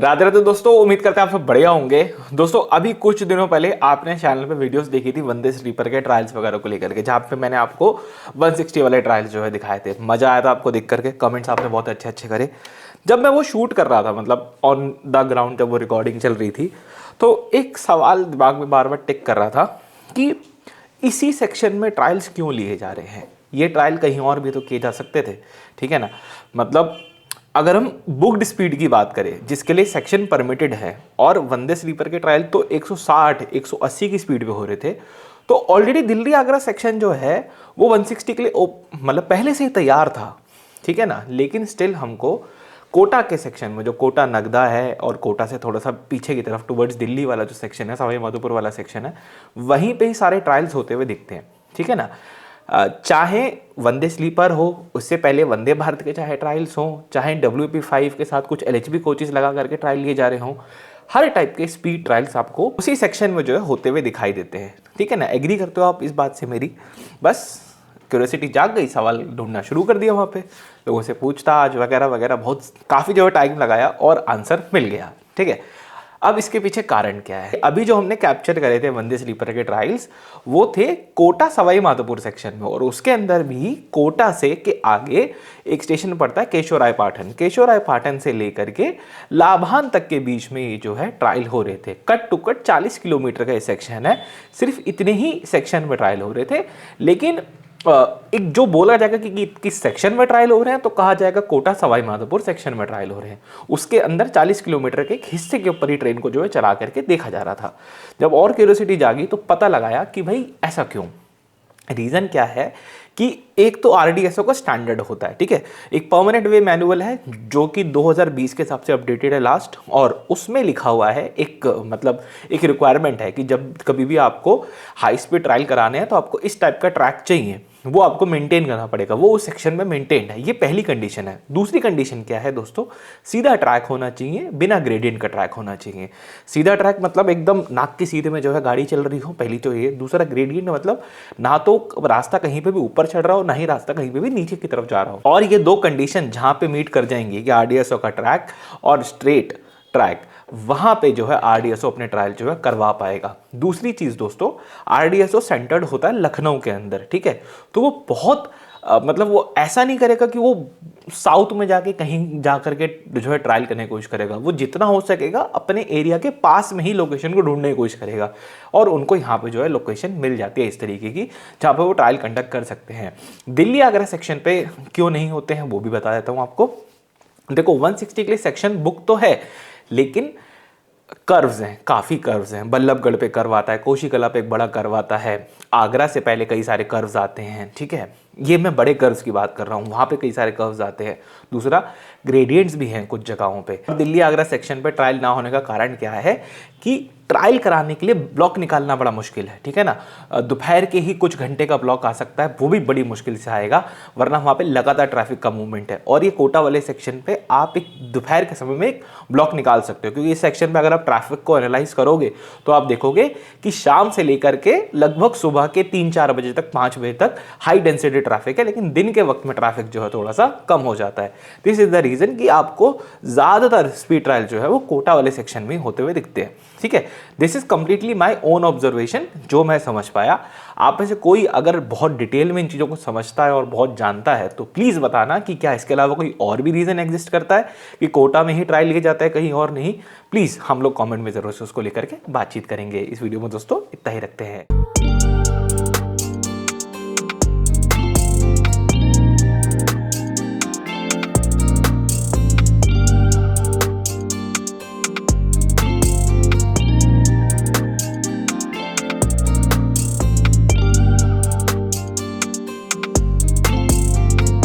राधे राधे दोस्तों, उम्मीद करते हैं आप सब बढ़िया होंगे। दोस्तों अभी कुछ दिनों पहले आपने चैनल पे वीडियोस देखी थी वंदे स्लीपर के ट्रायल्स वगैरह को लेकर के, जहाँ पे मैंने आपको 160 वाले ट्रायल्स जो है दिखाए थे। मजा आया था आपको देख करके, कमेंट्स आपने बहुत अच्छे अच्छे करे। जब मैं वो शूट कर रहा था, मतलब ऑन द ग्राउंड जब वो रिकॉर्डिंग चल रही थी, तो एक सवाल दिमाग में बार बार टिक कर रहा था कि इसी सेक्शन में ट्रायल्स क्यों लिए जा रहे हैं। ये ट्रायल कहीं और भी तो किए जा सकते थे, ठीक है ना। मतलब अगर हम बुक्ड स्पीड की बात करें जिसके लिए सेक्शन परमिटेड है, और वंदे स्लीपर के ट्रायल तो 160 180 की स्पीड पे हो रहे थे, तो ऑलरेडी दिल्ली आगरा सेक्शन जो है वो 160 के लिए मतलब पहले से ही तैयार था, ठीक है ना। लेकिन स्टिल हमको कोटा के सेक्शन में, जो कोटा नगदा है और कोटा से थोड़ा सा पीछे की तरफ टुवर्ड्स दिल्ली वाला जो सेक्शन है, सवाई माधोपुर वाला सेक्शन है, वहीं पे ही सारे ट्रायल्स होते हुए दिखते हैं, ठीक है ना। चाहे वंदे स्लीपर हो, उससे पहले वंदे भारत के चाहे ट्रायल्स हों, चाहे WP5 के साथ कुछ LHB कोचेस लगा करके ट्रायल लिए जा रहे हों, हर टाइप के स्पीड ट्रायल्स आपको उसी सेक्शन में जो है होते हुए दिखाई देते हैं, ठीक है ना। एग्री करते हो आप इस बात से मेरी? बस क्यूरियोसिटी जाग गई, सवाल ढूंढना शुरू कर दिया वहाँ पे, लोगों से पूछताछ वगैरह वगैरह, बहुत काफ़ी जो है टाइम लगाया और आंसर मिल गया, ठीक है। अब इसके पीछे कारण क्या है? अभी जो हमने कैप्चर करे थे वंदे स्लीपर के ट्रायल्स, वो थे कोटा सवाई माधोपुर सेक्शन में, और उसके अंदर भी कोटा से के आगे एक स्टेशन पड़ता है केशोरायपाटन। केशोरायपाटन से लेकर के लाभान तक के बीच में ये जो है ट्रायल हो रहे थे। कट टू कट 40 किलोमीटर का ये सेक्शन है, सिर्फ इतने ही सेक्शन में ट्रायल हो रहे थे। लेकिन एक जो बोला जाएगा कि किस सेक्शन में ट्रायल हो रहे हैं, तो कहा जाएगा कोटा सवाई माधोपुर सेक्शन में ट्रायल हो रहे हैं। उसके अंदर 40 किलोमीटर के एक हिस्से के ऊपर ही ट्रेन को जो है चला करके देखा जा रहा था। जब और क्यूरियोसिटी जागी तो पता लगाया कि भाई ऐसा क्यों। रीज़न क्या है कि एक तो RDSO का स्टैंडर्ड होता है, ठीक है। एक परमानेंट वे मैनुअल है जो कि 2020 के हिसाब से अपडेटेड है लास्ट, और उसमें लिखा हुआ है एक मतलब एक रिक्वायरमेंट है कि जब कभी भी आपको हाई स्पीड ट्रायल कराने हैं तो आपको इस टाइप का ट्रैक चाहिए, वो आपको मेंटेन करना पड़ेगा, वो उस सेक्शन में मेंटेन्ड है। ये पहली कंडीशन है। दूसरी कंडीशन क्या है दोस्तों? सीधा ट्रैक होना चाहिए, बिना ग्रेडियंट का ट्रैक होना चाहिए। सीधा ट्रैक मतलब एकदम नाक के सीधे में जो है गाड़ी चल रही हो, पहली तो ये। दूसरा ग्रेडियंट मतलब ना तो रास्ता कहीं पे भी ऊपर चढ़ रहा हो, ना ही रास्ता कहीं पे भी नीचे की तरफ जा रहा हो। और ये दो कंडीशन जहां पे मीट कर जाएंगी कि RDSO का ट्रैक और स्ट्रेट ट्रैक, वहां पे जो है RDSO अपने ट्रायल जो है करवा पाएगा। दूसरी चीज दोस्तों, RDSO सेंटर्ड होता है लखनऊ के अंदर, ठीक है। तो वो बहुत मतलब वो ऐसा नहीं करेगा कि वो साउथ में जाके कहीं जा करके जो है ट्रायल करने की कोशिश करेगा। वो जितना हो सकेगा अपने एरिया के पास में ही लोकेशन को ढूंढने की कोशिश करेगा, और उनको यहाँ पे जो है लोकेशन मिल जाती है इस तरीके की जहाँ पे वो ट्रायल कंडक्ट कर सकते हैं। दिल्ली आगरा सेक्शन पे क्यों नहीं होते हैं वो भी बता देता हूँ आपको। देखो 160 के लिए सेक्शन बुक तो है, लेकिन कर्व्स हैं, काफ़ी कर्व्स हैं। बल्लभगढ़ पे कर्व आता है, कोशीकला पे एक बड़ा कर्व आता है, आगरा से पहले कई सारे कर्व्स आते हैं, ठीक है। ये मैं बड़े कर्व्स की बात कर रहा हूँ, वहाँ पे कई सारे कर्व्स आते हैं। दूसरा ग्रेडियंट्स भी हैं कुछ जगहों पे। दिल्ली आगरा सेक्शन पे ट्रायल ना होने का कारण क्या है कि ट्रायल कराने के लिए ब्लॉक निकालना बड़ा मुश्किल है, ठीक है ना। दोपहर के ही कुछ घंटे का ब्लॉक आ सकता है, वो भी बड़ी मुश्किल से आएगा, वरना वहाँ पे लगातार ट्रैफिक का मूवमेंट है। और ये कोटा वाले सेक्शन पे आप एक दोपहर के समय में एक ब्लॉक निकाल सकते हो, क्योंकि इस सेक्शन पे अगर आप ट्रैफिक को एनालाइज करोगे तो आप देखोगे कि शाम से लेकर के लगभग सुबह के 3-4 बजे तक, 5 बजे तक हाई डेंसिटी ट्रैफिक है, लेकिन दिन के वक्त में ट्रैफिक जो है थोड़ा सा कम हो जाता है। दिस इज द रीजन कि आपको ज्यादातर स्पीड ट्रायल जो है वो कोटा वाले सेक्शन में होते हुए दिखते हैं, ठीक है। This is completely my own observation, जो मैं समझ पाया। आप में से कोई अगर बहुत डिटेल में इन चीज़ों को समझता है और बहुत जानता है तो प्लीज़ बताना कि क्या इसके अलावा कोई और भी रीज़न एग्जिस्ट करता है कि कोटा में ही ट्रायल लिए जाता है, कहीं और नहीं। प्लीज़ हम लोग कमेंट में ज़रूर से उसको लेकर के बातचीत करेंगे। इस वीडियो में दोस्तों इतना ही रखते हैं।